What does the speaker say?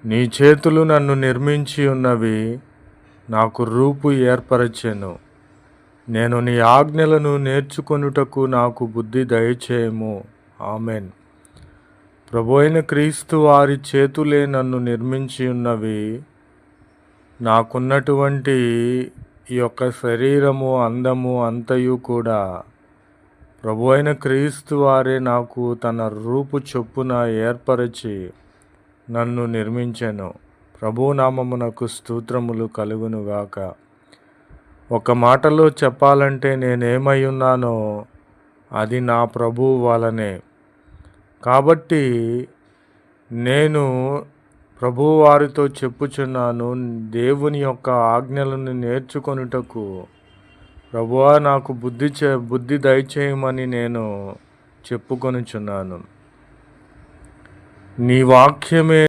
నీ చేతులు నన్ను నిర్మించి ఉన్నవి, నాకు రూపు ఏర్పరచెను. నేను నీ ఆజ్ఞలను నేర్చుకొనుటకు నాకు బుద్ధి దయచేయము. ఆమెన్. ప్రభువైన క్రీస్తు వారి చేతులే నన్ను నిర్మించి ఉన్నవి. నాకున్నటువంటి ఈ యొక్క శరీరము, అందము అంతయు కూడా ప్రభువైన క్రీస్తు వారే నాకు తన రూపు చొప్పున ఏర్పరచి నన్ను నిర్మించెను. ప్రభువు నామమునకు స్తోత్రములు కలుగునుగాక. ఒక మాటలో చెప్పాలంటే నేనేమై ఉన్నానో అది నా ప్రభువు వలనే. కాబట్టి నేను ప్రభువు వారితో చెప్పుచున్నాను, దేవుని యొక్క ఆజ్ఞలను నేర్చుకొనుటకు ప్రభువా నాకు బుద్ధి దయచేయమని నేను చెప్పుకొనుచున్నాను. నీ వాక్యమే